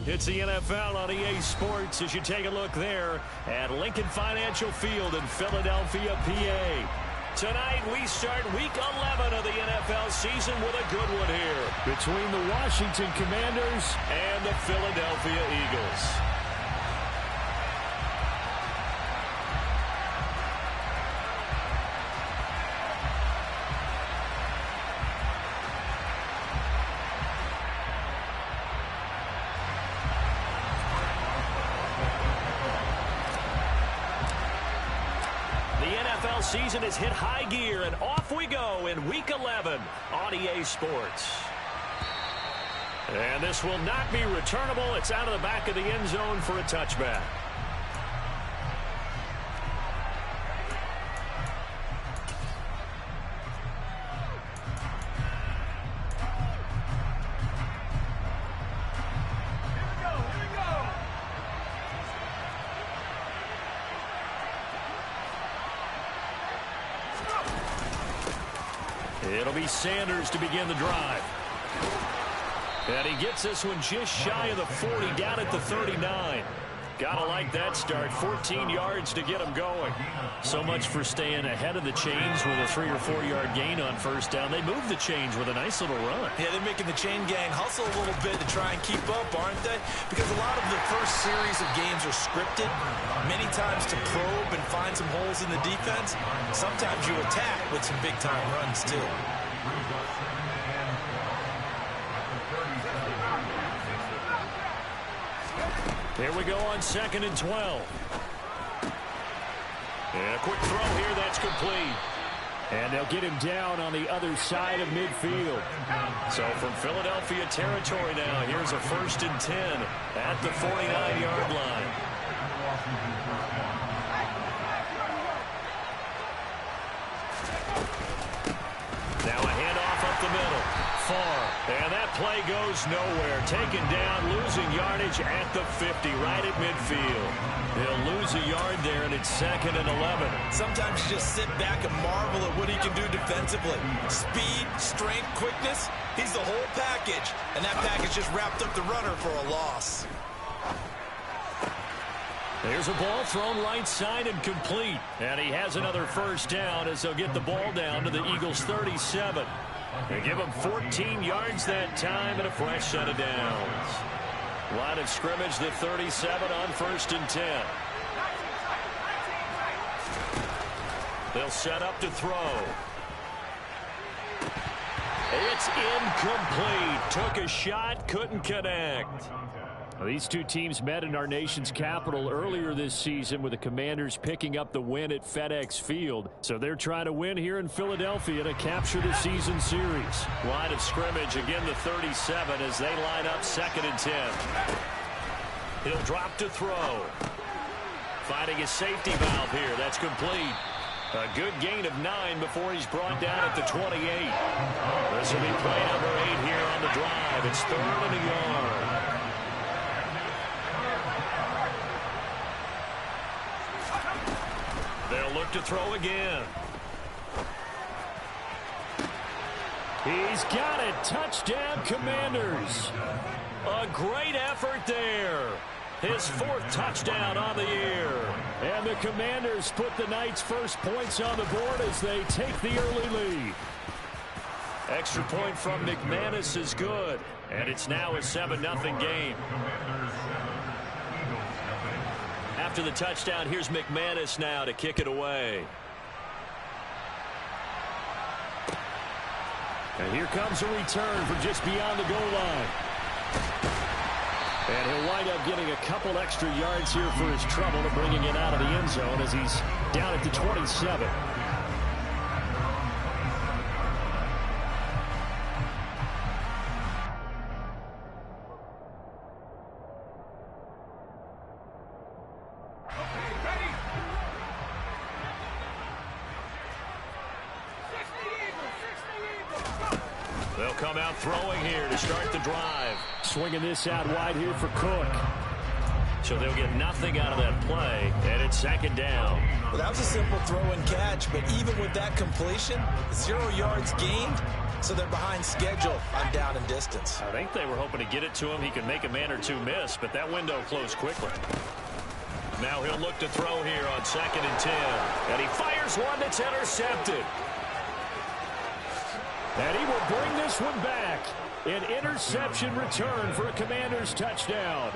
It's the NFL on EA Sports as you take a look there at Lincoln Financial Field in Philadelphia, PA. Tonight we start Week 11 of the NFL season with a good one here between the Washington Commanders and the Philadelphia Eagles. Season has hit high gear, and off we go in Week 11 on EA Sports. And this will not be returnable. It's out of the back of the end zone for a touchback. It'll be Sanders to begin the drive. And he gets this one just shy of the 40, down at the 39. Gotta like that start. 14 yards to get him going. So much for staying ahead of the chains with a 3 or 4 yard gain on first down. They move the chains with a nice little run. Yeah, they're making the chain gang hustle a little bit to try and keep up, aren't they? Because a lot of the first series of games are scripted, many times to probe and find some holes in the defense. Sometimes you attack with some big-time runs, too. Here we go on 2nd and 12. And a quick throw here, that's complete. And they'll get him down on the other side of midfield. So from Philadelphia territory now, here's a 1st and 10 at the 49-yard line. Now a handoff up the middle. Far. And that play goes nowhere. Taken down, losing yardage at the 50, right at midfield. They'll lose a yard there, and it's 2nd and 11. Sometimes you just sit back and marvel at what he can do defensively. Speed, strength, quickness, he's the whole package. And that package just wrapped up the runner for a loss. There's a ball thrown right side and complete. And he has another first down as they'll get the ball down to the Eagles' 37. They give him 14 yards that time and a fresh set of downs. Line of scrimmage, the 37 on 1st and 10. They'll set up to throw. It's incomplete. Took a shot, couldn't connect. Well, these two teams met in our nation's capital earlier this season with the Commanders picking up the win at FedEx Field. So they're trying to win here in Philadelphia to capture the season series. Line of scrimmage, again the 37 as they line up 2nd and 10. He'll drop to throw. Finding his safety valve here. That's complete. A good gain of 9 before he's brought down at the 28. This will be play number 8 here on the drive. It's 3rd and a yard. They'll look to throw again. He's got it. Touchdown, Commanders. A great effort there. His 4th touchdown on the year. And the Commanders put the Knights' first points on the board as they take the early lead. Extra point from McManus is good. And it's now a 7-0 game. After the touchdown, here's McManus now to kick it away. And here comes a return from just beyond the goal line. And he'll wind up getting a couple extra yards here for his trouble and bringing it out of the end zone as he's down at the 27. They'll come out throwing here to start the drive. Swinging this out wide here for Cook. So they'll get nothing out of that play, and it's second down. Well, that was a simple throw and catch, but even with that completion, 0 yards gained, so they're behind schedule on down and distance. I think they were hoping to get it to him. He could make a man or two miss, but that window closed quickly. Now he'll look to throw here on 2nd and 10. And he fires one that's intercepted. And he will bring this one back. An interception return for a Commanders touchdown.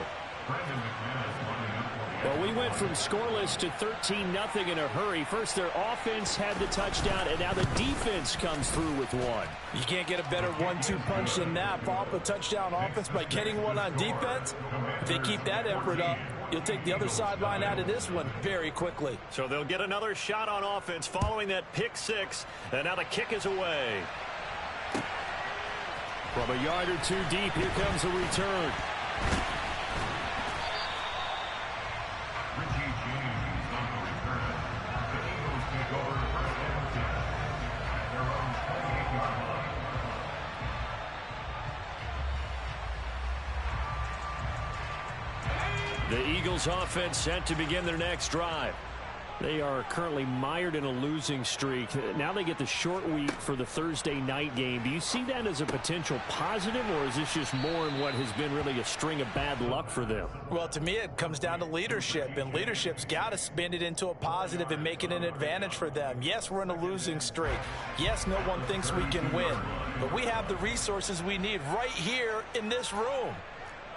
Well, we went from scoreless to 13-0 in a hurry. First, their offense had the touchdown, and now the defense comes through with one. You can't get a better 1-2 punch than that. Follow up a touchdown offense by getting one on defense. If they keep that effort up, you'll take the other sideline out of this one very quickly. So they'll get another shot on offense following that pick six, and now the kick is away. From a yard or two deep, here comes a return. The Eagles offense set to begin their next drive. They are currently mired in a losing streak. Now they get the short week for the Thursday night game. Do you see that as a potential positive, or is this just more in what has been really a string of bad luck for them? Well, to me, it comes down to leadership, and leadership's got to spin it into a positive and make it an advantage for them. Yes, we're in a losing streak. Yes, no one thinks we can win, but we have the resources we need right here in this room.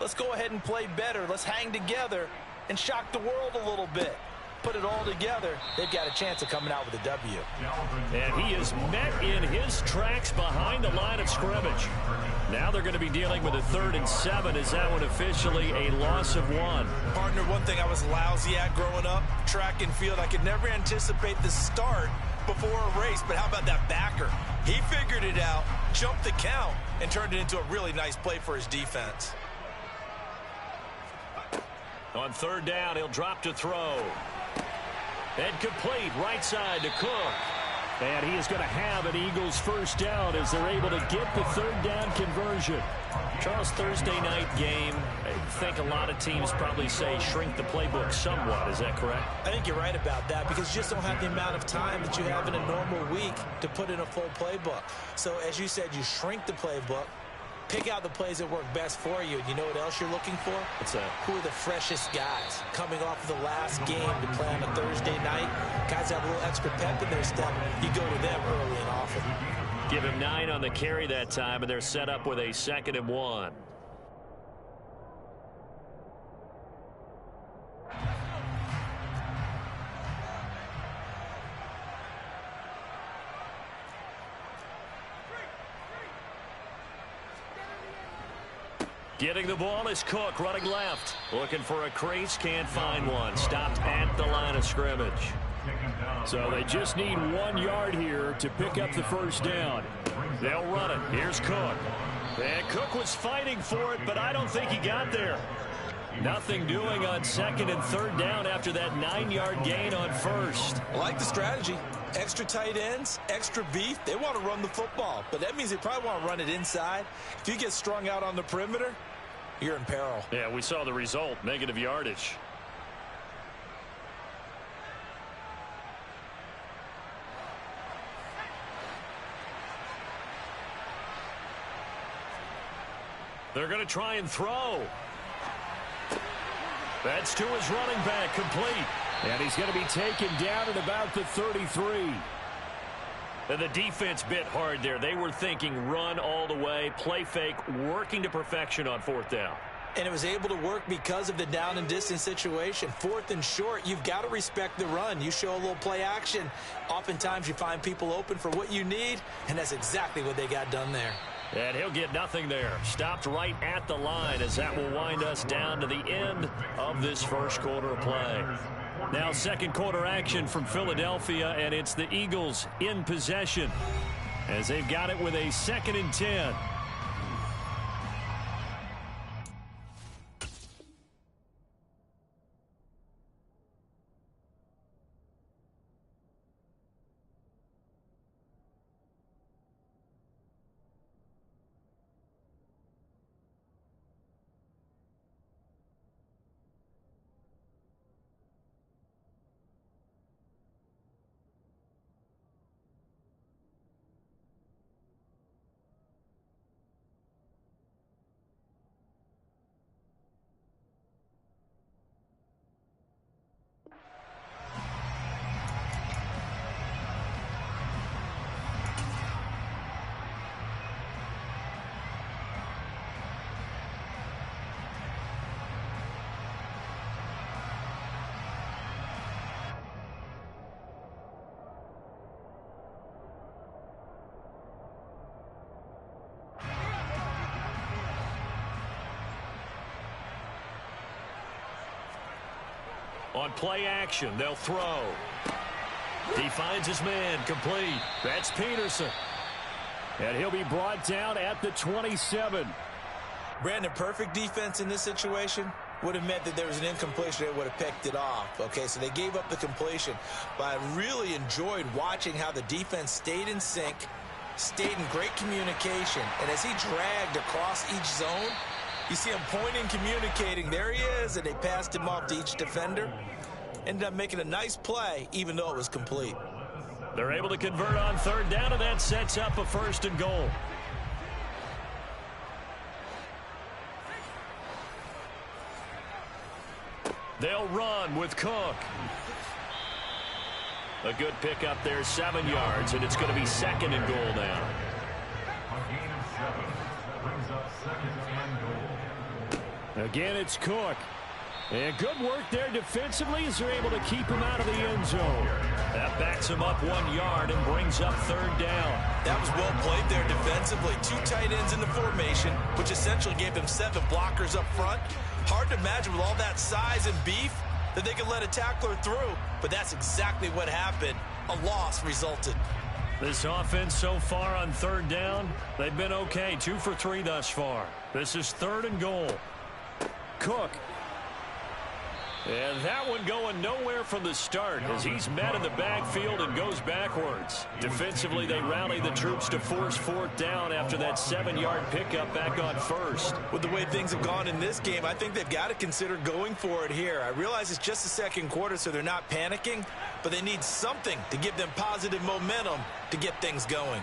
Let's go ahead and play better. Let's hang together and shock the world a little bit. Put it all together, they've got a chance of coming out with a W. And he is met in his tracks behind the line of scrimmage. Now they're going to be dealing with a 3rd and 7. Is that one officially a loss of 1? Partner, one thing I was lousy at growing up, track and field, I could never anticipate the start before a race, but how about that backer? He figured it out, jumped the count, and turned it into a really nice play for his defense. On 3rd down, he'll drop to throw. And complete, right side to Cook. And he is going to have an Eagles first down as they're able to get the 3rd down conversion. Charles, Thursday night game, I think a lot of teams probably say shrink the playbook somewhat. Is that correct? I think you're right about that because you just don't have the amount of time that you have in a normal week to put in a full playbook. So as you said, you shrink the playbook. Pick out the plays that work best for you. And you know what else you're looking for? What's that? Who are the freshest guys coming off of the last game to play on a Thursday night? Guys have a little extra pep in their step. You go to them early and often. Give him 9 on the carry that time, and they're set up with a 2nd and 1. Getting the ball is Cook, running left. Looking for a crease, can't find one. Stopped at the line of scrimmage. So they just need 1 yard here to pick up the first down. They'll run it. Here's Cook. And Cook was fighting for it, but I don't think he got there. Nothing doing on 2nd and 3rd down after that 9-yard gain on 1st. I like the strategy. Extra tight ends, extra beef. They want to run the football, but that means they probably want to run it inside. If you get strung out on the perimeter, you're in peril. Yeah, we saw the result, negative yardage. They're going to try and throw. That's to his running back, complete. And he's going to be taken down at about the 33. And the defense bit hard there. They were thinking run all the way, play fake, working to perfection on 4th down. And it was able to work because of the down and distance situation. 4th and short, you've got to respect the run. You show a little play action. Oftentimes you find people open for what you need, and that's exactly what they got done there. And he'll get nothing there. Stopped right at the line as that will wind us down to the end of this first quarter of play. Now 2nd quarter action from Philadelphia, and it's the Eagles in possession as they've got it with a 2nd and 10. on play action. They'll throw. He finds his man, complete. That's Peterson. And he'll be brought down at the 27. Brandon, perfect defense in this situation would have meant that there was an incompletion. They would have picked it off. Okay, so they gave up the completion. But I really enjoyed watching how the defense stayed in sync, stayed in great communication. And as he dragged across each zone, you see him pointing, communicating. There he is, and they passed him off to each defender. Ended up making a nice play, even though it was complete. They're able to convert on third down, and that sets up a 1st and goal. They'll run with Cook. A good pickup there, 7 yards, and it's going to be 2nd and goal now. Again, it's Cook. And good work there defensively as they're able to keep him out of the end zone. That backs him up 1 yard and brings up 3rd down. That was well played there defensively. 2 tight ends in the formation, which essentially gave them 7 blockers up front. Hard to imagine with all that size and beef that they could let a tackler through, but that's exactly what happened. A loss resulted. This offense so far on 3rd down, they've been okay. 2 for 3 thus far. This is 3rd and goal. Cook. And that one going nowhere from the start as he's met in the backfield and goes backwards. Defensively, they rally the troops to force 4th down after that 7-yard pickup back on 1st. With the way things have gone in this game, I think they've got to consider going for it here. I realize it's just the 2nd quarter, so they're not panicking, but they need something to give them positive momentum to get things going.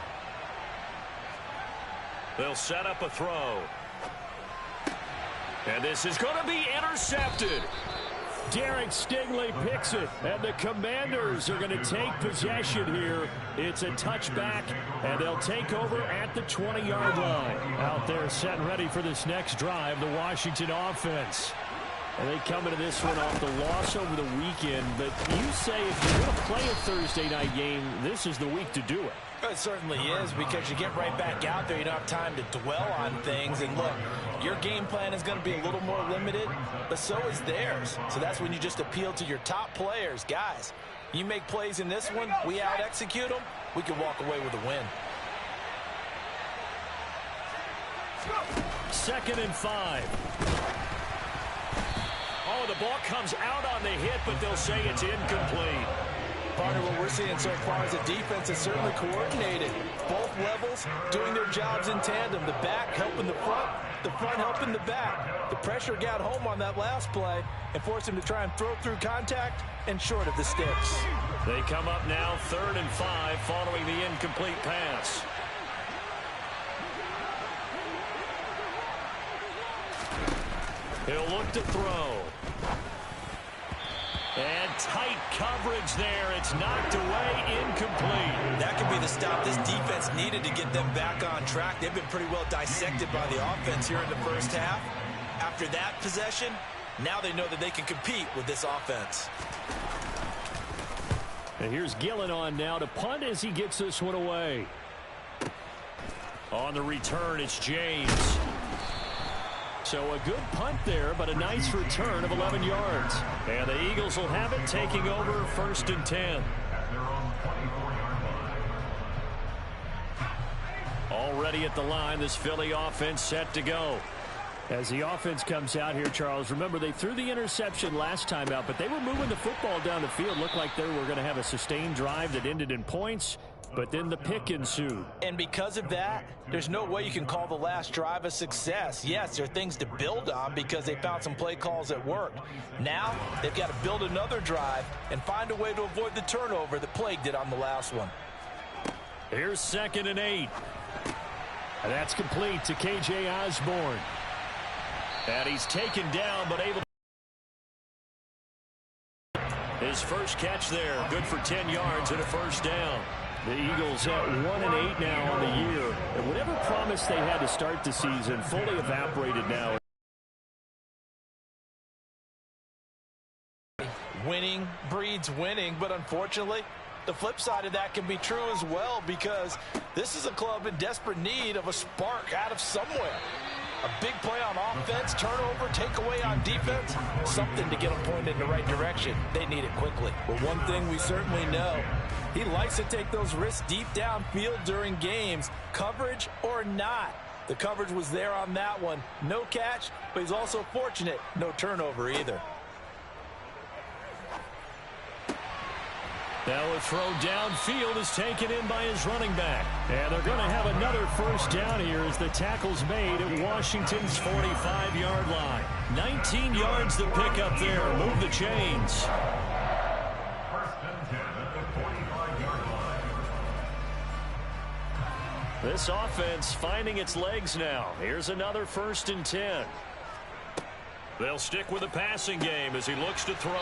They'll set up a throw. And this is going to be intercepted. Derek Stingley picks it, and the Commanders are going to take possession here. It's a touchback, and they'll take over at the 20-yard line. Out there set and ready for this next drive, the Washington offense. And they come into this one off the loss over the weekend, but you say if you're going to play a Thursday night game, this is the week to do it. It certainly is, because you get right back out there. You don't have time to dwell on things. And look, your game plan is going to be a little more limited, but so is theirs. So that's when you just appeal to your top players. Guys, you make plays in this one, we out-execute them, we can walk away with a win. 2nd and 5. Oh, the ball comes out on the hit, but they'll say it's incomplete. Partner, what we're seeing so far is a defense that's certainly coordinated. Both levels doing their jobs in tandem. The back helping the front helping the back. The pressure got home on that last play and forced him to try and throw through contact and short of the sticks. They come up now 3rd and 5 following the incomplete pass. He'll look to throw. And tight coverage there. It's knocked away, incomplete. That could be the stop this defense needed to get them back on track. They've been pretty well dissected by the offense here in the first half. After that possession, now they know that they can compete with this offense. And here's Gillen on now to punt as he gets this one away. On the return, it's James. So a good punt there, but a nice return of 11 yards. And the Eagles will have it, taking over 1st and 10. Already at the line, this Philly offense set to go. As the offense comes out here, Charles, remember they threw the interception last time out, but they were moving the football down the field. Looked like they were going to have a sustained drive that ended in points. But then the pick ensued. And because of that, there's no way you can call the last drive a success. Yes, there are things to build on because they found some play calls that worked. Now, they've got to build another drive and find a way to avoid the turnover that plagued it on the last one. Here's 2nd and 8. And that's complete to K.J. Osborne. And he's taken down, but able to... His first catch there, good for 10 yards and a 1st down. The Eagles at 1-8 now on the year. And whatever promise they had to start the season fully evaporated now. Winning breeds winning, but unfortunately, the flip side of that can be true as well, because this is a club in desperate need of a spark out of somewhere. A big play on offense, turnover, takeaway on defense, something to get them pointed in the right direction. They need it quickly. But one thing we certainly know, he likes to take those risks deep downfield during games, coverage or not. The coverage was there on that one. No catch, but he's also fortunate. No turnover either. Now a throw downfield is taken in by his running back. And they're going to have another first down here as the tackle's made at Washington's 45-yard line. 19 yards to pick up there. Move the chains. This offense finding its legs now. Here's another 1st and 10. They'll stick with the passing game as he looks to throw.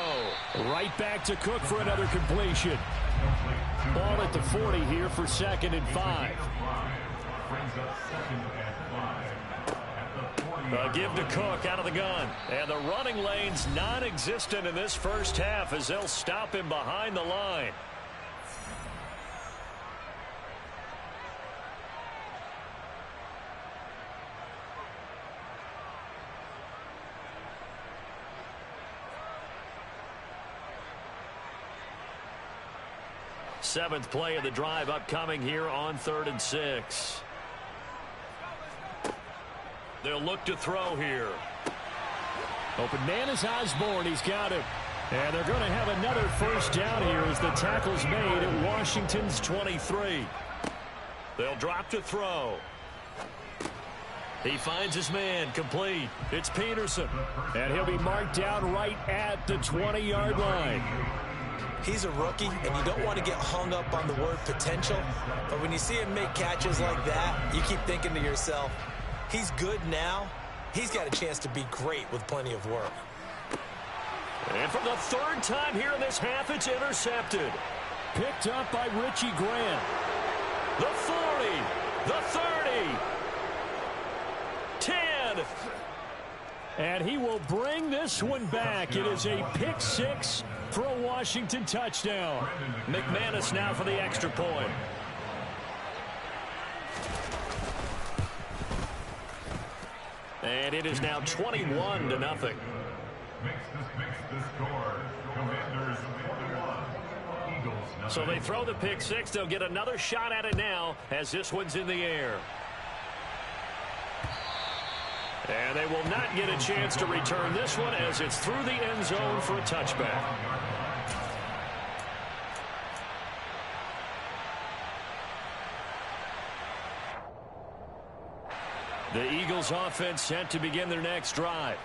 Right back to Cook for another completion. Ball at the 40 here for 2nd and 5. A give to Cook out of the gun. And the running lane's non-existent in this first half as they'll stop him behind the line. Seventh play of the drive upcoming here on 3rd and 6. They'll look to throw here. Open man is Osborne. He's got him. And they're going to have another first down here as the tackle's made at Washington's 23. They'll drop to throw. He finds his man, complete. It's Peterson. And he'll be marked down right at the 20-yard line. He's a rookie, and you don't want to get hung up on the word potential. But when you see him make catches like that, you keep thinking to yourself, he's good now. He's got a chance to be great with plenty of work. And for the 3rd time here in this half, it's intercepted. Picked up by Richie Grant. The 40, the 30, 10. And he will bring this one back. It is a pick 6 for a Washington touchdown. McManus now for the extra point. And it is now 21-0. So they throw the pick 6. They'll get another shot at it now as this one's in the air. And they will not get a chance to return this one as it's through the end zone for a touchback. The Eagles offense set to begin their next drive.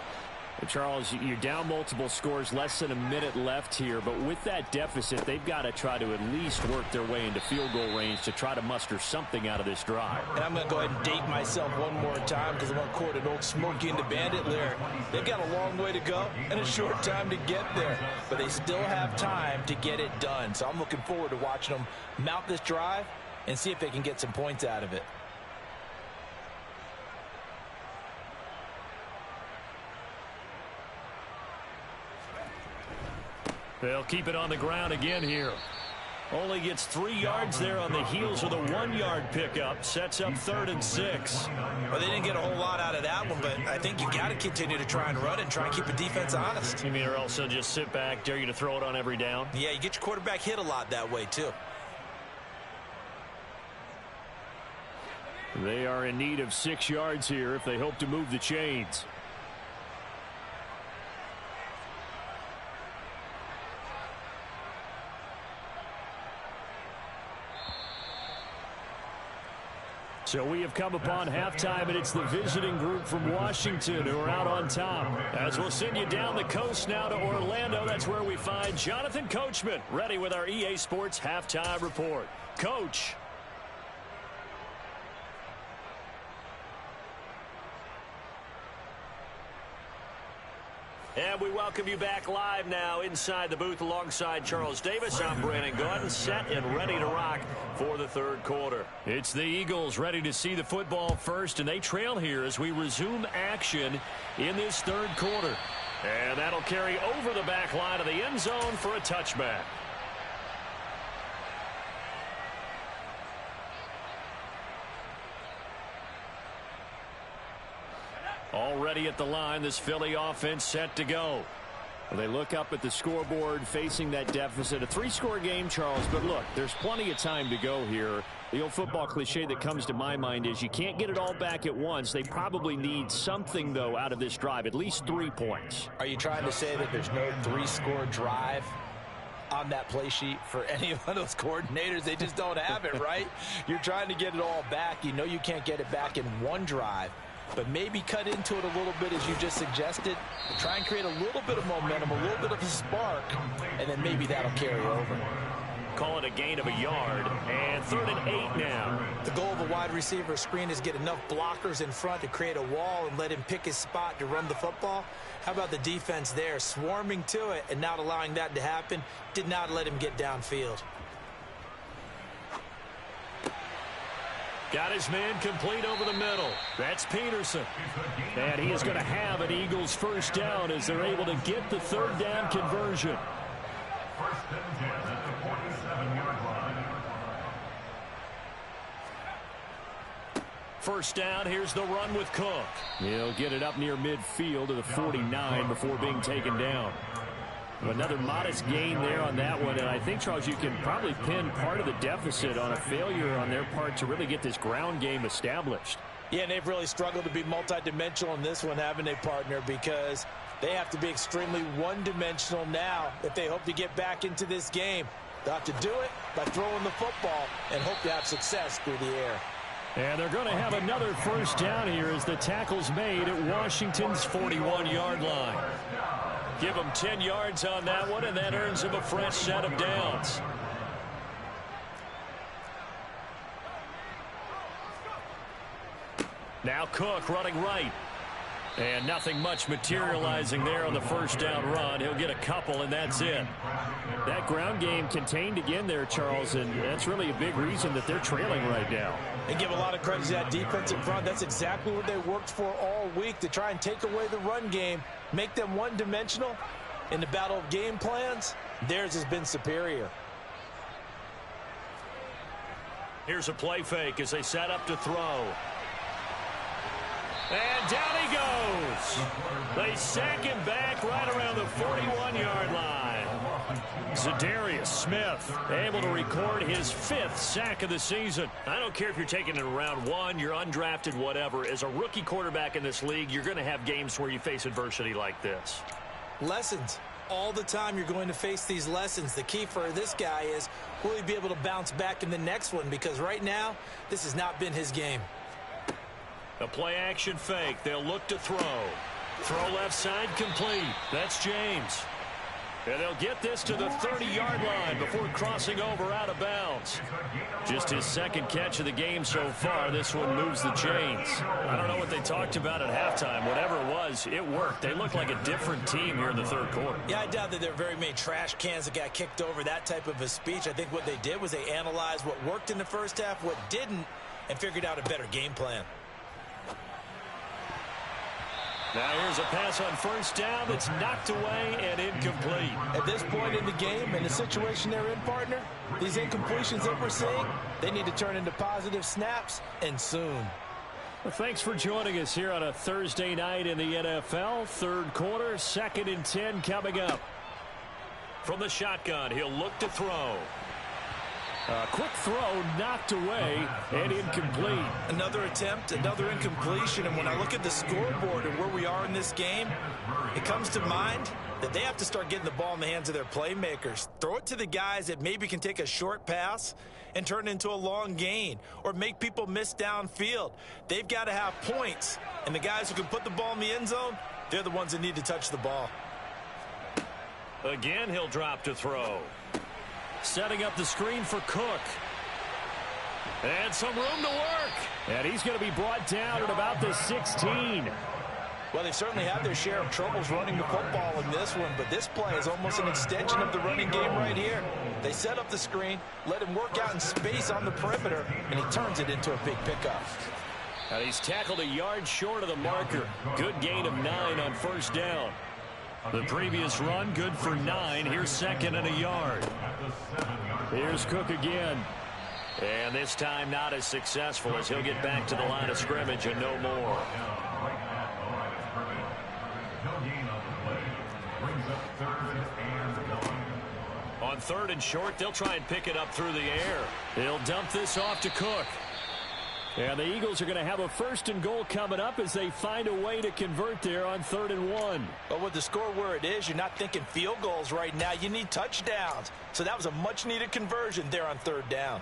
Charles, you're down multiple scores, less than a minute left here, but with that deficit, they've got to try to at least work their way into field goal range to try to muster something out of this drive. And I'm going to go ahead and date myself one more time because I'm going to quote an old Smokey and the Bandit lyric. They've got a long way to go and a short time to get there, but they still have time to get it done. So I'm looking forward to watching them mount this drive and see if they can get some points out of it. They'll keep it on the ground again here. Only gets 3 yards there on the heels of the 1-yard pickup. Sets up 3rd and 6. Well, they didn't get a whole lot out of that one, but I think you got to continue to try and run and try and keep the defense honest. You mean or else they'll just sit back, dare you to throw it on every down? Yeah, you get your quarterback hit a lot that way, too. They are in need of 6 yards here if they hope to move the chains. So we have come upon halftime, and it's the visiting group from Washington who are out on top. As we'll send you down the coast now to Orlando, that's where we find Jonathan Coachman, ready with our EA Sports Halftime Report. Coach. And we welcome you back live now inside the booth alongside Charles Davis. I'm Brandon Gaudin, set and ready to rock for the 3rd quarter. It's the Eagles ready to see the football first, and they trail here as we resume action in this 3rd quarter. And that'll carry over the back line of the end zone for a touchback. Already at the line, this Philly offense set to go. They look up at the scoreboard facing that deficit. A 3-score game, Charles, but look, there's plenty of time to go here. The old football cliche that comes to my mind is you can't get it all back at once. They probably need something, though, out of this drive, at least 3 points. Are you trying to say that there's no 3-score drive on that play sheet for any of those coordinators? They just don't have it, right? You're trying to get it all back. You know you can't get it back in one drive. But maybe cut into it a little bit as you just suggested. Try and create a little bit of momentum, a little bit of a spark, and then maybe that'll carry over. Call it a gain of a yard, and 3rd and 8 now. The goal of a wide receiver screen is get enough blockers in front to create a wall and let him pick his spot to run the football. How about the defense there, swarming to it and not allowing that to happen? Did not let him get downfield. Got his man complete over the middle. That's Peterson. And he is going to have an Eagles first down as they're able to get the 3rd down conversion. First down, here's the run with Cook. He'll get it up near midfield to the 49 before being taken down. Another modest gain there on that one, and I think, Charles, you can probably pin part of the deficit on a failure on their part to really get this ground game established. Yeah, and they've really struggled to be multidimensional in this one, haven't they, partner, because they have to be extremely one-dimensional now if they hope to get back into this game. They'll have to do it by throwing the football and hope to have success through the air. And they're going to have another first down here as the tackle's made at Washington's 41-yard line. Give them 10 yards on that one, and that earns them a fresh set of downs. Now Cook running right. And nothing much materializing there on the first down run. He'll get a couple, and that's it. That ground game contained again there, Charles, and that's really a big reason that they're trailing right now. And give a lot of credit to that defense in front. That's exactly what they worked for all week, to try and take away the run game, make them one-dimensional. In the battle of game plans, theirs has been superior. Here's a play fake as they set up to throw. And down he goes. They sack him back right around the 41-yard line. Za'Darius Smith able to record his 5th sack of the season. I don't care if you're taking it in round 1, you're undrafted, whatever. As a rookie quarterback in this league, you're going to have games where you face adversity like this. Lessons. All the time you're going to face these lessons. The key for this guy is, will he be able to bounce back in the next one? Because right now, this has not been his game. A play-action fake. They'll look to throw. Throw left side complete. That's James. And they'll get this to the 30-yard line before crossing over out of bounds. Just his 2nd catch of the game so far. This one moves the chains. I don't know what they talked about at halftime. Whatever it was, it worked. They look like a different team here in the 3rd quarter. Yeah, I doubt that there are very many trash cans that got kicked over, that type of a speech. I think what they did was they analyzed what worked in the first half, what didn't, and figured out a better game plan. Now here's a pass on first down that's knocked away and incomplete. At this point in the game, in the situation they're in, partner, these incompletions that we're seeing, they need to turn into positive snaps, and soon. Well, thanks for joining us here on a Thursday night in the NFL. 3rd quarter, 2nd and 10 coming up. From the shotgun, he'll look to throw. A quick throw knocked away and incomplete. Another attempt, another incompletion. And when I look at the scoreboard and where we are in this game, it comes to mind that they have to start getting the ball in the hands of their playmakers. Throw it to the guys that maybe can take a short pass and turn it into a long gain or make people miss downfield. They've got to have points. And the guys who can put the ball in the end zone, they're the ones that need to touch the ball. Again, he'll drop to throw. Setting up the screen for Cook. And some room to work. And he's going to be brought down at about the 16. Well, they certainly had their share of troubles running the football in this one, but this play is almost an extension of the running game right here. They set up the screen, let him work out in space on the perimeter, and he turns it into a big pickup. And he's tackled a yard short of the marker. Good gain of 9 on first down. The previous run, good for 9. Here's 2nd and a yard. Here's Cook again. And this time not as successful as he'll get back to the line of scrimmage and no more. On 3rd and short, they'll try and pick it up through the air. They'll dump this off to Cook. And the Eagles are going to have a 1st and goal coming up as they find a way to convert there on 3rd and 1. But with the score where it is, you're not thinking field goals right now. You need touchdowns. So that was a much-needed conversion there on 3rd down.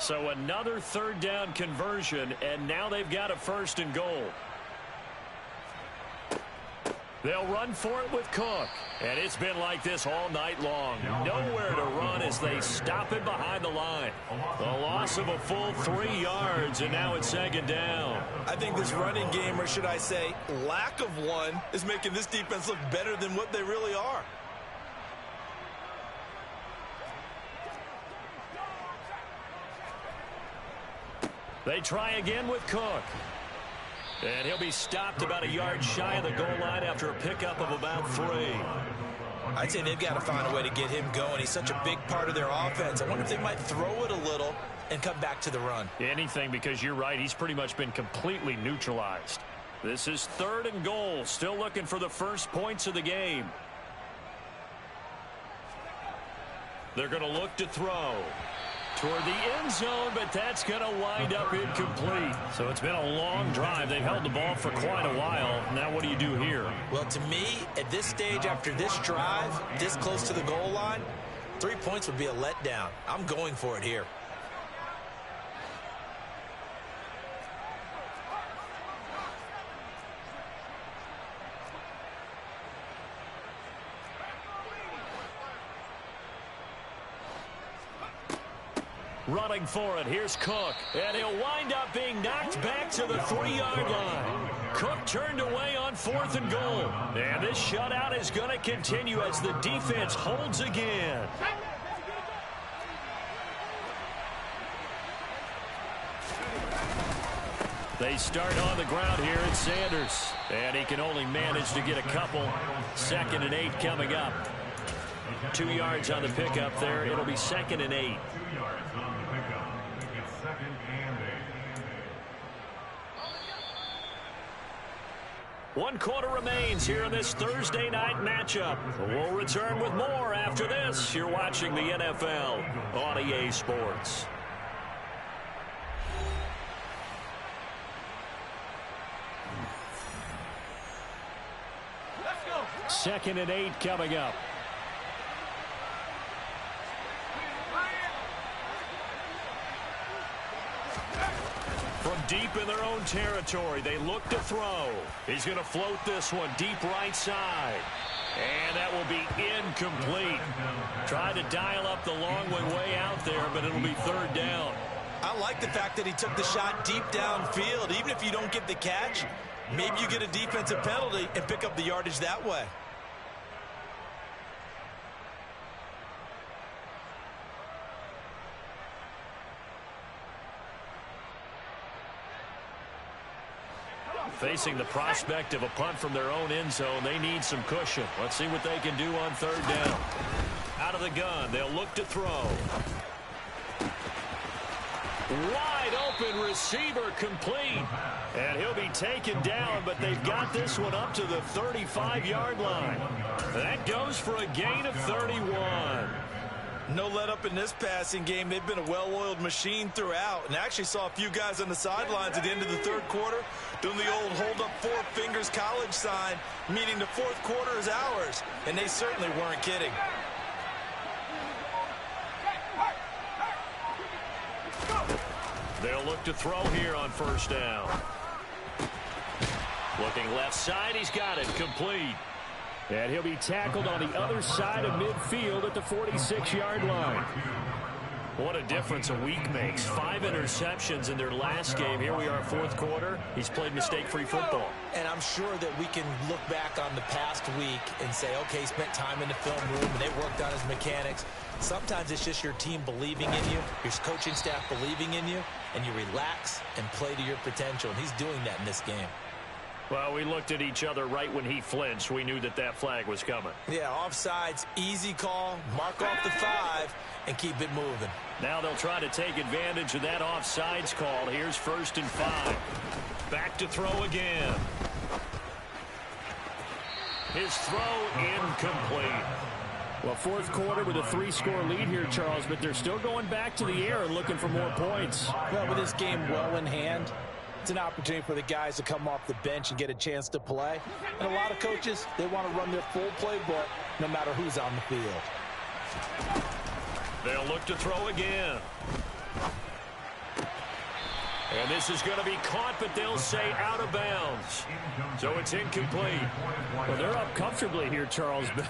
So another 3rd down conversion, and now they've got a 1st and goal. They'll run for it with Cook. And it's been like this all night long. Nowhere to run as they stop him behind the line. The loss of a full 3 yards, and now it's 2nd down. I think this running game, or should I say lack of one, is making this defense look better than what they really are. They try again with Cook. And he'll be stopped about a yard shy of the goal line after a pickup of about 3. I'd say they've got to find a way to get him going. He's such a big part of their offense. I wonder if they might throw it a little and come back to the run. Anything, because you're right. He's pretty much been completely neutralized. This is 3rd and goal. Still looking for the first points of the game. They're going to look to throw toward the end zone, but that's going to wind up incomplete. So it's been a long drive. They've held the ball for quite a while. Now what do you do here? Well, to me, at this stage, after this drive, this close to the goal line, 3 points would be a letdown. I'm going for it here. Running for it. Here's Cook. And he'll wind up being knocked back to the 3-yard line. Cook turned away on 4th and goal. And this shutout is going to continue as the defense holds again. They start on the ground here at Sanders. And he can only manage to get a couple. 2nd and 8 coming up. 2 yards on the pickup there. It'll be 2nd and 8. 1 quarter remains here in this Thursday night matchup. We'll return with more after this. You're watching the NFL on EA Sports. Let's go. 2nd and 8 coming up. From deep in their own territory, they look to throw. He's going to float this one deep right side. And that will be incomplete. Tried to dial up the long way out there, but it'll be 3rd down. I like the fact that he took the shot deep downfield. Even if you don't get the catch, maybe you get a defensive penalty and pick up the yardage that way. Facing the prospect of a punt from their own end zone, they need some cushion. Let's see what they can do on 3rd down. Out of the gun, they'll look to throw. Wide open receiver complete. And he'll be taken down, but they've got this one up to the 35-yard line. That goes for a gain of 31. No let up in this passing game. They've been a well-oiled machine throughout. And I actually saw a few guys on the sidelines at the end of the 3rd quarter doing the old hold up 4 fingers college sign, meaning the 4th quarter is ours. And they certainly weren't kidding. They'll look to throw here on 1st down. Looking left side, he's got it complete. And he'll be tackled on the other side of midfield at the 46-yard line. What a difference a week makes. 5 interceptions in their last game. Here we are, 4th quarter. He's played mistake-free football. And I'm sure that we can look back on the past week and say, okay, he spent time in the film room and they worked on his mechanics. Sometimes it's just your team believing in you, your coaching staff believing in you, and you relax and play to your potential. And he's doing that in this game. Well, we looked at each other right when he flinched. We knew that that flag was coming. Yeah, offsides, easy call, mark off the 5, and keep it moving. Now they'll try to take advantage of that offsides call. Here's 1st and 5. Back to throw again. His throw incomplete. Well, 4th quarter with a 3-score lead here, Charles, but they're still going back to the air and looking for more points. Well, with this game well in hand, it's an opportunity for the guys to come off the bench and get a chance to play. And a lot of coaches, they want to run their full playbook no matter who's on the field. They'll look to throw again. And this is going to be caught, but they'll say out of bounds. So it's incomplete. Well, they're up comfortably here, Charles, but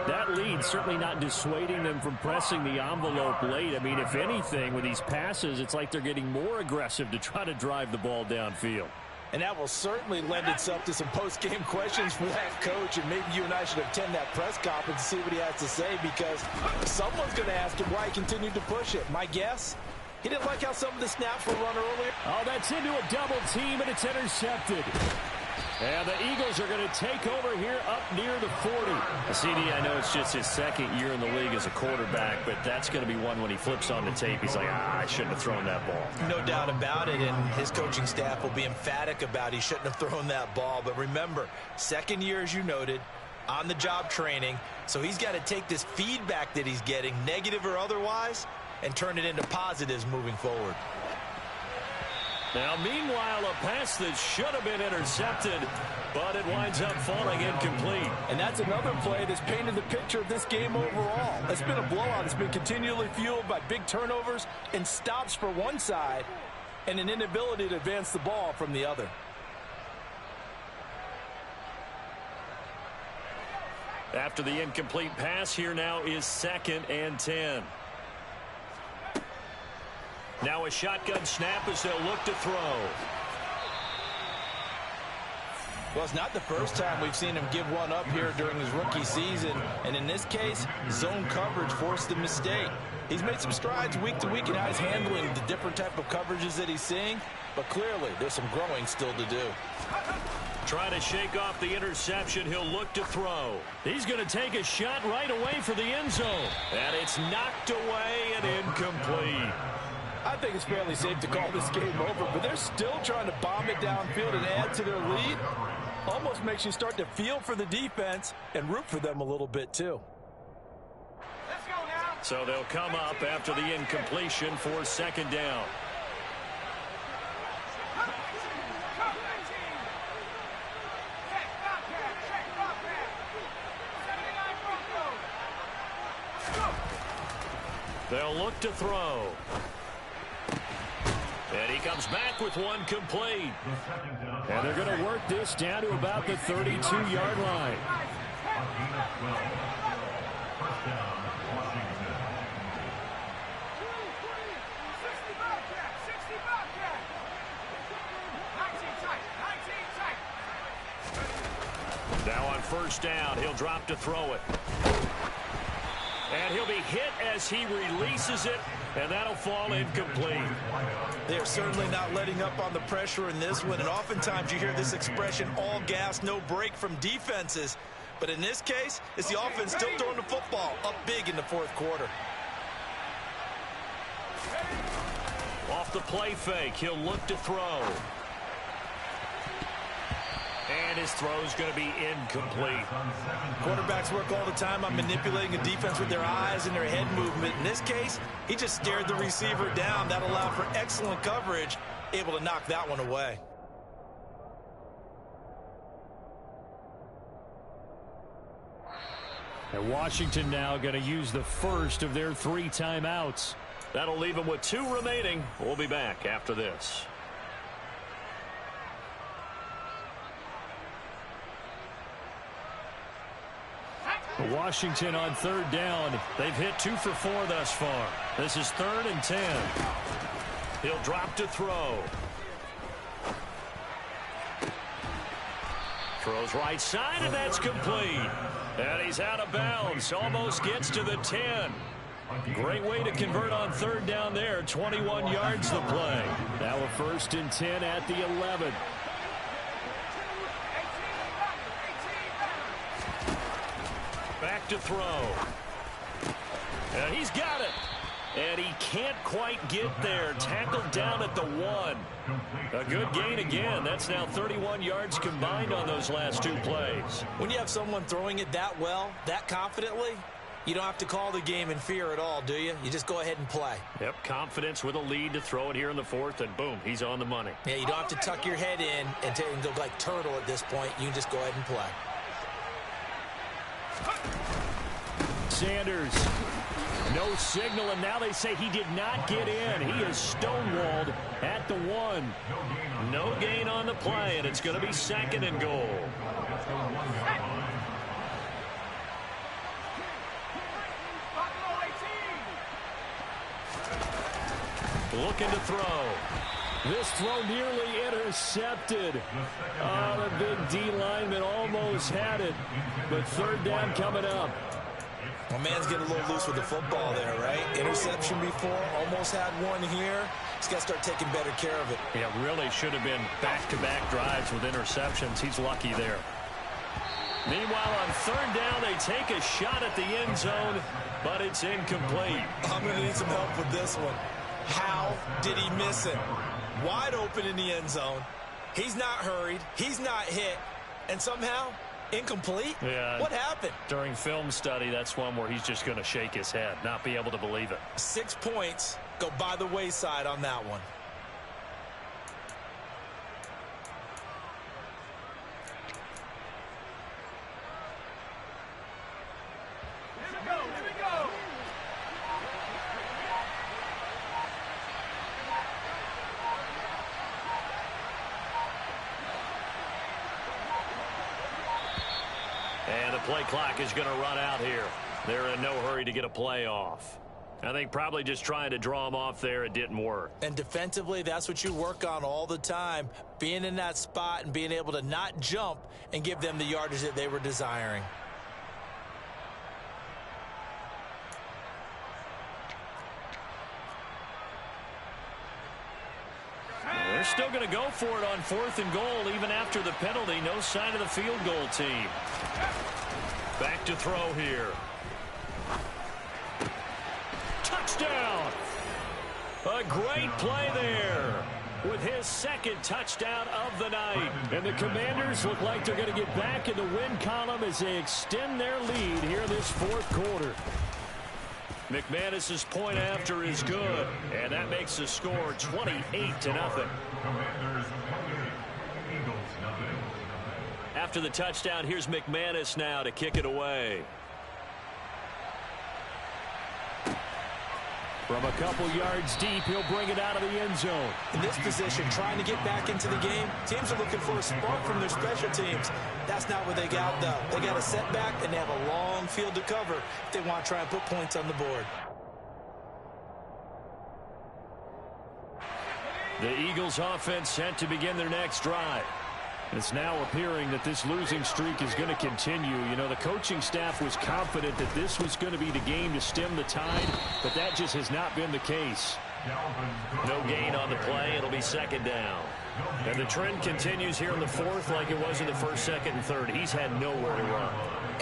that lead certainly not dissuading them from pressing the envelope late. I mean, if anything, with these passes, it's like they're getting more aggressive to try to drive the ball downfield. And that will certainly lend itself to some post-game questions for that coach, and maybe you and I should attend that press conference and see what he has to say, because someone's going to ask him why he continued to push it. My guess? He didn't like how some of the snaps were run earlier. Oh, that's into a double team, and it's intercepted. And the Eagles are going to take over here up near the 40. CD, I know it's just his 2nd year in the league as a quarterback, but that's going to be one when he flips on the tape. He's like, I shouldn't have thrown that ball. No doubt about it, and his coaching staff will be emphatic about he shouldn't have thrown that ball. But remember, 2nd year, as you noted, on-the-job training, so he's got to take this feedback that he's getting, negative or otherwise, and turn it into positives moving forward. Now, meanwhile, a pass that should have been intercepted, but it winds up falling incomplete. And that's another play that's painted the picture of this game overall. It's been a blowout. It's been continually fueled by big turnovers and stops for one side and an inability to advance the ball from the other. After the incomplete pass, here now is 2nd and 10. Now a shotgun snap as they'll look to throw. Well, it's not the first time we've seen him give one up here during his rookie season. And in this case, zone coverage forced the mistake. He's made some strides week to week in how he's handling the different type of coverages that he's seeing. But clearly, there's some growing still to do. Trying to shake off the interception. He'll look to throw. He's going to take a shot right away for the end zone. And it's knocked away and incomplete. I think it's fairly safe to call this game over, but they're still trying to bomb it downfield and add to their lead. Almost makes you start to feel for the defense and root for them a little bit, too. Let's go now. So they'll come up after the incompletion for 2nd down. They'll look to throw. And he comes back with one complete. And they're going to work this down to about the 32-yard line. Now on 1st down, he'll drop to throw it. And he'll be hit as he releases it, and that'll fall incomplete. They're certainly not letting up on the pressure in this one, and oftentimes you hear this expression, all gas, no break from defenses. But in this case, it's the offense still throwing the football up big in the 4th quarter. Off the play fake, he'll look to throw. And his throw's going to be incomplete. Quarterbacks work all the time on manipulating a defense with their eyes and their head movement. In this case, he just stared the receiver down. That allowed for excellent coverage, able to knock that one away. And Washington now going to use the first of their 3 timeouts. That'll leave them with 2 remaining. We'll be back after this. Washington on 3rd down. They've hit 2 for 4 thus far. This is 3rd and 10. He'll drop to throw. Throws right side, and that's complete. And he's out of bounds. Almost gets to the 10. Great way to convert on 3rd down there. 21 yards the play. Now a 1st and 10 at the 11. to throw. And he's got it. And he can't quite get there. Tackled down at the 1. A good gain again. That's now 31 yards combined on those last 2 plays. When you have someone throwing it that well, that confidently, you don't have to call the game in fear at all, do you? You just go ahead and play. Yep, confidence with a lead to throw it here in the 4th, and boom, he's on the money. Yeah, you don't have to tuck your head in and go like turtle at this point. You can just go ahead and play. Sanders, no signal, and now they say he did not get in. He is stonewalled at the 1. No gain on the play, and it's going to be 2nd and goal. Looking to throw. This throw nearly intercepted. Oh, the big D lineman almost had it, but 3rd down coming up. My man's getting a little loose with the football there, right? Interception before, almost had one here. He's got to start taking better care of it. Yeah, really should have been back-to-back drives with interceptions. He's lucky there. Meanwhile, on 3rd down, they take a shot at the end zone, but it's incomplete. I'm going to need some help with this one. How did he miss it? Wide open in the end zone. He's not hurried. He's not hit. And somehow, incomplete? Yeah. What happened? During film study, that's one where he's just going to shake his head, not be able to believe it. 6 points go by the wayside on that one. And the play clock is going to run out here. They're in no hurry to get a play off. I think probably just trying to draw him off there. It didn't work. And defensively, that's what you work on all the time. Being in that spot and being able to not jump and give them the yardage that they were desiring. They're still going to go for it on 4th and goal even after the penalty. No sign of the field goal team. Back to throw here. Touchdown! A great play there with his 2nd touchdown of the night. And the Commanders look like they're going to get back in the win column as they extend their lead here this 4th quarter. McManus's point after is good, and that makes the score 28-0. After the touchdown, here's McManus now to kick it away. From a couple yards deep, he'll bring it out of the end zone. In this position, trying to get back into the game, teams are looking for a spark from their special teams. That's not what they got, though. They got a setback, and they have a long field to cover if they want to try and put points on the board. The Eagles offense set to begin their next drive. It's now appearing that this losing streak is going to continue. You know, the coaching staff was confident that this was going to be the game to stem the tide, but that just has not been the case. No gain on the play. It'll be 2nd down. And the trend continues here in the 4th like it was in the 1st, 2nd, and 3rd. He's had nowhere to run.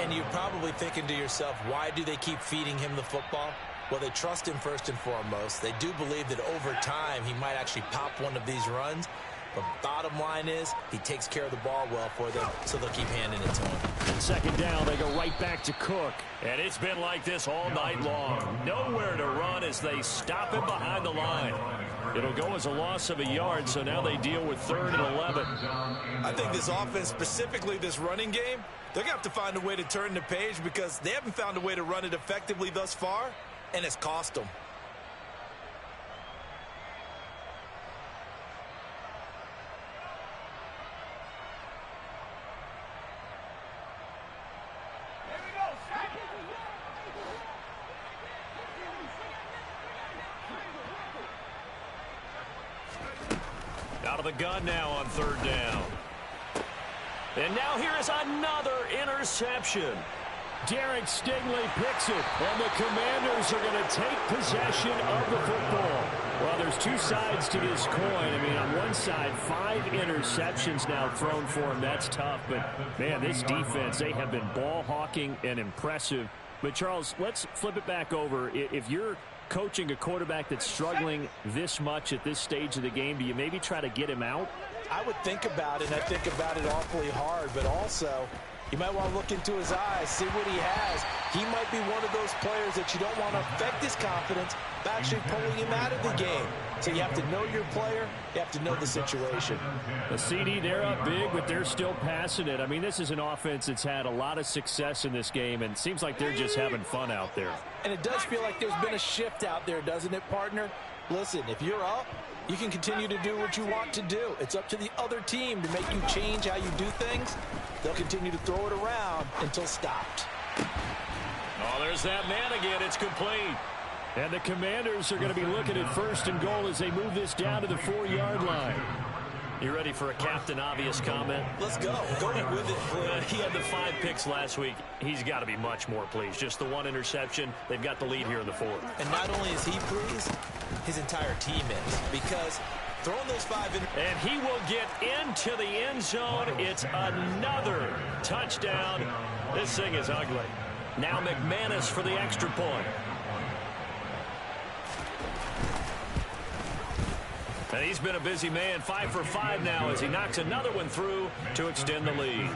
And you're probably thinking to yourself, why do they keep feeding him the football? Well, they trust him first and foremost. They do believe that over time he might actually pop one of these runs. But bottom line is he takes care of the ball well for them, so they'll keep handing it to him. 2nd down, they go right back to Cook. And it's been like this all night long. Nowhere to run as they stop him behind the line. It'll go as a loss of a yard, so now they deal with 3rd and 11. I think this offense, specifically this running game, they're going to have to find a way to turn the page because they haven't found a way to run it effectively thus far, and it's cost them. Out of the gun now on 3rd down. And now here is another interception. Derek Stingley picks it, and the Commanders are going to take possession of the football. Well, there's two sides to this coin. I mean, on one side, 5 interceptions now thrown for him. That's tough. But, man, this defense, they have been ball hawking and impressive. But, Charles, let's flip it back over. If you're coaching a quarterback that's struggling this much at this stage of the game, do you maybe try to get him out? I would think about it, and I think about it awfully hard, but also you might want to look into his eyes, see what he has. He might be one of those players that you don't want to affect his confidence by actually pulling him out of the game. So you have to know your player. You have to know the situation. The CD, they're up big, but they're still passing it. I mean, this is an offense that's had a lot of success in this game, and it seems like they're just having fun out there. And it does feel like there's been a shift out there, doesn't it, partner? Listen, if you're up, you can continue to do what you want to do. It's up to the other team to make you change how you do things. They'll continue to throw it around until stopped. Oh, there's that man again. It's complete. And the Commanders are going to be looking at 1st and goal as they move this down to the 4-yard line. You ready for a Captain Obvious comment? Let's go. Go with it. He had the 5 picks last week. He's got to be much more pleased. Just the 1 interception. They've got the lead here in the 4th. And not only is he pleased, his entire team is. Because throwing those 5 in. And he will get into the end zone. It's another touchdown. This thing is ugly. Now McManus for the extra point. And he's been a busy man, 5 for 5 now as he knocks another one through to extend the lead.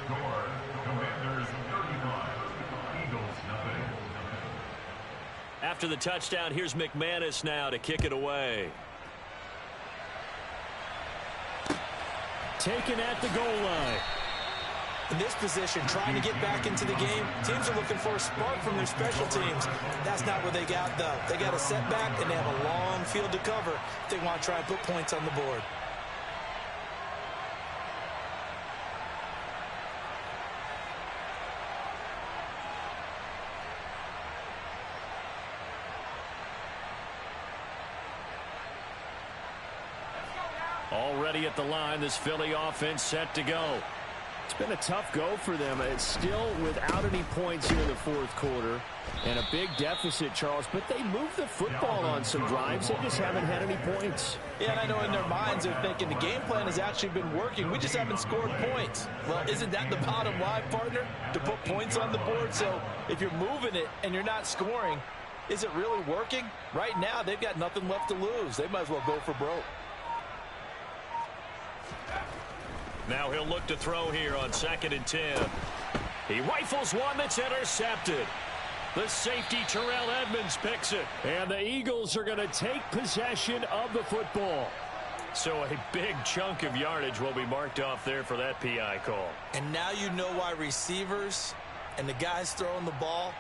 After the touchdown, here's McManus now to kick it away. Taken at the goal line. In this position, trying to get back into the game, teams are looking for a spark from their special teams. That's not what they got, though. They got a setback, and they have a long field to cover if they want to try and put points on the board. Already at the line, this Philly offense set to go. It's been a tough go for them. It's still without any points here in the 4th quarter and a big deficit, Charles, but they moved the football on some drives. They just haven't had any points. Yeah, and I know in their minds they're thinking the game plan has actually been working. We just haven't scored points. Well, isn't that the bottom line, partner? To put points on the board. So if you're moving it and you're not scoring, is it really working? Right now, they've got nothing left to lose. They might as well go for broke. Now he'll look to throw here on 2nd and 10. He rifles one that's intercepted. The safety, Terrell Edmonds, picks it. And the Eagles are going to take possession of the football. So a big chunk of yardage will be marked off there for that PI call. And now you know why receivers and the guys throwing the ball,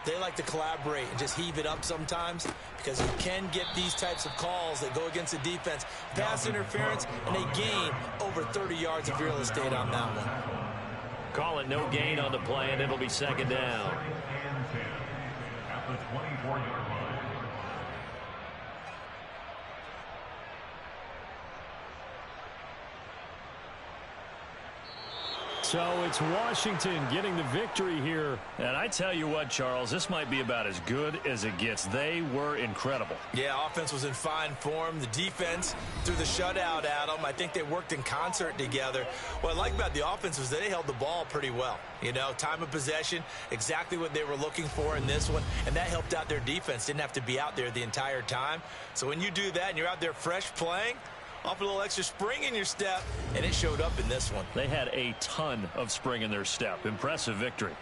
they like to collaborate and just heave it up sometimes, because you can get these types of calls that go against the defense. Pass interference, and they gain over 30 yards of real estate on that one. Call it no gain on the play, and it'll be 2nd down. At the 24-yard line. So it's Washington getting the victory here. And I tell you what, Charles, this might be about as good as it gets. They were incredible. Yeah, offense was in fine form. The defense threw the shutout at them. I think they worked in concert together. What I like about the offense was they held the ball pretty well. You know, time of possession, exactly what they were looking for in this one. And that helped out their defense. Didn't have to be out there the entire time. So when you do that and you're out there fresh playing, off a little extra spring in your step, and it showed up in this one. They had a ton of spring in their step. Impressive victory.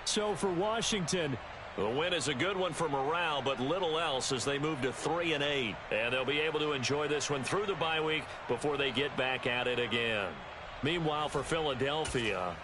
So for Washington, the win is a good one for morale, but little else as they move to 3-8. And they'll be able to enjoy this one through the bye week before they get back at it again. Meanwhile, for Philadelphia,